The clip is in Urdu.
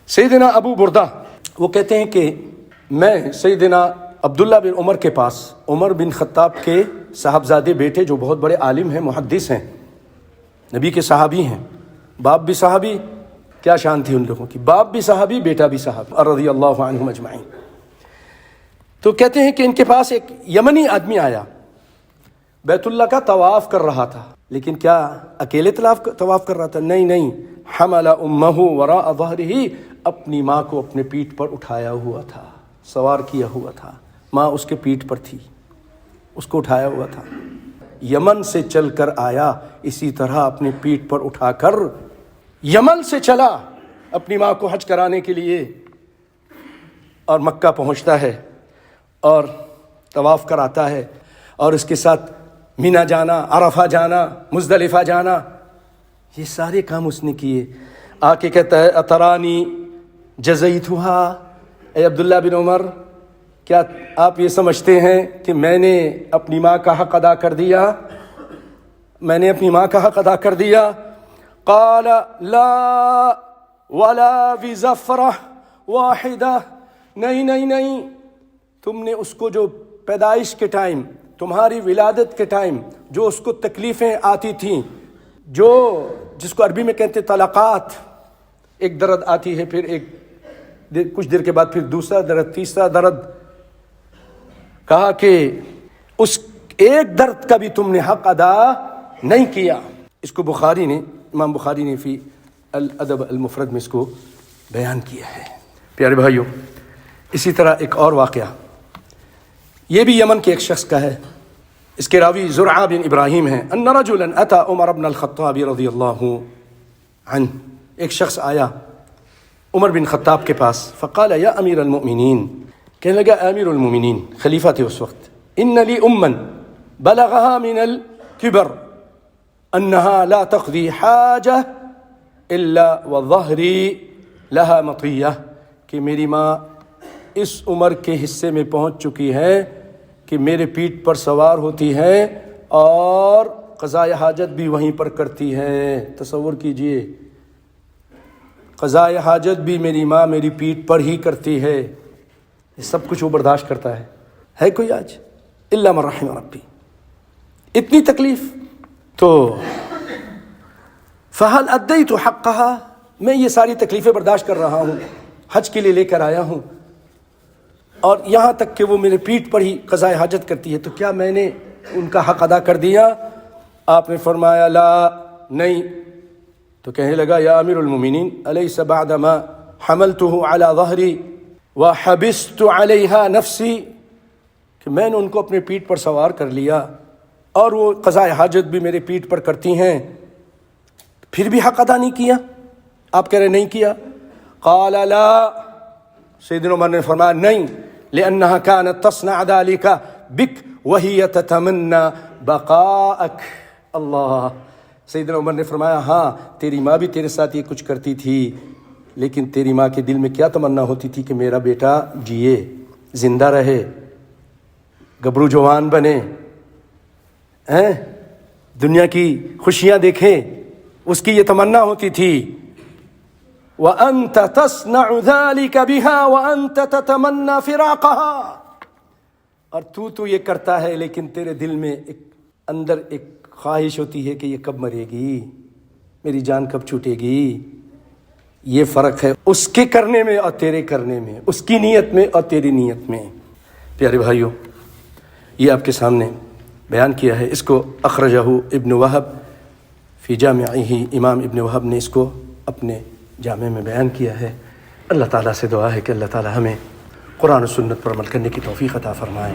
سیدنا ابو بردہ وہ کہتے ہیں کہ میں سیدنا عبداللہ بن عمر کے پاس، عمر بن خطاب کے صاحبزادے بیٹے جو بہت بڑے عالم ہیں، محدث ہیں، نبی کے صحابی ہیں، باپ بھی صحابی، کیا شان تھی ان لوگوں کی، باپ بھی صحابی بیٹا بھی صحابی رضی اللہ عنہم اجمعین۔ تو کہتے ہیں کہ ان کے پاس ایک یمنی آدمی آیا، بیت اللہ کا طواف کر رہا تھا، لیکن کیا اکیلے طواف کر رہا تھا؟ نہیں، حمل امہ وراء ظہرہ، اپنی ماں کو اپنے پیٹھ پر اٹھایا ہوا تھا، سوار کیا ہوا تھا، ماں اس کے پیٹھ پر تھی، اس کو اٹھایا ہوا تھا، یمن سے چل کر آیا، اسی طرح اپنے پیٹھ پر اٹھا کر یمن سے چلا اپنی ماں کو حج کرانے کے لیے، اور مکہ پہنچتا ہے اور طواف کراتا ہے، اور اس کے ساتھ مینا جانا، عرفہ جانا، مزدلفہ جانا، یہ سارے کام اس نے کیے۔ آ کے کہتا ہے اترانی جزیتھا، اے عبداللہ بن عمر، کیا آپ یہ سمجھتے ہیں کہ میں نے اپنی ماں کا حق ادا کر دیا؟ میں نے اپنی ماں کا حق ادا کر دیا؟ قال لا ولا بزفرہ واحدہ، نہیں، تم نے اس کو جو پیدائش کے ٹائم، تمہاری ولادت کے ٹائم جو اس کو تکلیفیں آتی تھیں، جو جس کو عربی میں کہتے طلقات، ایک درد آتی ہے، پھر کچھ دیر کے بعد پھر دوسرا درد، تیسرا درد، کہا کہ اس ایک درد کا بھی تم نے حق ادا نہیں کیا۔ اس کو امام بخاری نے فی الادب المفرد میں اس کو بیان کیا ہے۔ پیارے بھائیوں، اسی طرح ایک اور واقعہ، یہ بھی یمن کے ایک شخص کا ہے، اس کے راوی زرعہ بن ابراہیم ہیں۔ ان رجلا اتى عمر بن الخطاب رضی اللہ عنہ، ایک شخص آیا عمر بن خطاب کے پاس، فقال یا امیر المؤمنین، کہنے لگا امیر المؤمنین، خلیفہ تھے اس وقت، ان لی امن بلغها من الكبر انها لا تقضي حاجہ الا وظہری لها مطیہ، کہ میری ماں اس عمر کے حصے میں پہنچ چکی ہے کہ میرے پیٹھ پر سوار ہوتی ہے اور قضاء حاجت بھی وہیں پر کرتی ہے۔ تصور کیجئے، قضاء حاجت بھی میری ماں میری پیٹھ پر ہی کرتی ہے، یہ سب کچھ وہ برداشت کرتا ہے کوئی آج؟ الا من رحم ربی، اتنی تکلیف۔ تو فہل ادیت حقہا، میں یہ ساری تکلیفیں برداشت کر رہا ہوں، حج کے لیے لے کر آیا ہوں، اور یہاں تک کہ وہ میرے پیٹھ پر ہی قضاء حاجت کرتی ہے، تو کیا میں نے ان کا حق ادا کر دیا؟ آپ نے فرمایا لا، نہیں۔ تو کہنے لگا یا امیر المومنین، الیس بعد ما حملته على ظہری وحبست علیہا نفسی، کہ میں نے ان کو اپنے پیٹھ پر سوار کر لیا اور وہ قضاء حاجت بھی میرے پیٹھ پر کرتی ہیں، پھر بھی حق ادا نہیں کیا؟ آپ کہہ رہے نہیں کیا؟ قال لا، سیدنا عمر نے فرمایا نہیں، لأنها كانت تصنع ذلك بك وهي تتمنى بقاءك۔ اللہ، سیدنا عمر نے فرمایا ہاں، تیری ماں بھی تیرے ساتھ یہ کچھ کرتی تھی، لیکن تیری ماں کے دل میں کیا تمنا ہوتی تھی کہ میرا بیٹا جیے، زندہ رہے، گبرو جوان بنے، دنیا کی خوشیاں دیکھیں، اس کی یہ تمنا ہوتی تھی۔ وَأَنْتَ تَصْنَعُ ذَلِكَ بِهَا وَأَنْتَ تَتَمَنَّى فِرَاقَهَا، اور تو یہ کرتا ہے لیکن تیرے دل میں اندر ایک خواہش ہوتی ہے کہ یہ کب مرے گی، میری جان کب چھوٹے گی۔ یہ فرق ہے اس کے کرنے میں اور تیرے کرنے میں، اس کی نیت میں اور تیری نیت میں۔ پیارے بھائیوں، یہ آپ کے سامنے بیان کیا ہے، اس کو اخرجہ ابن وہب فی جامعہ، امام ابن وہب نے اس کو اپنے جامع میں بیان کیا ہے۔ اللہ تعالیٰ سے دعا ہے کہ اللہ تعالیٰ ہمیں قرآن و سنت پر عمل کرنے کی توفیق عطا فرمائے۔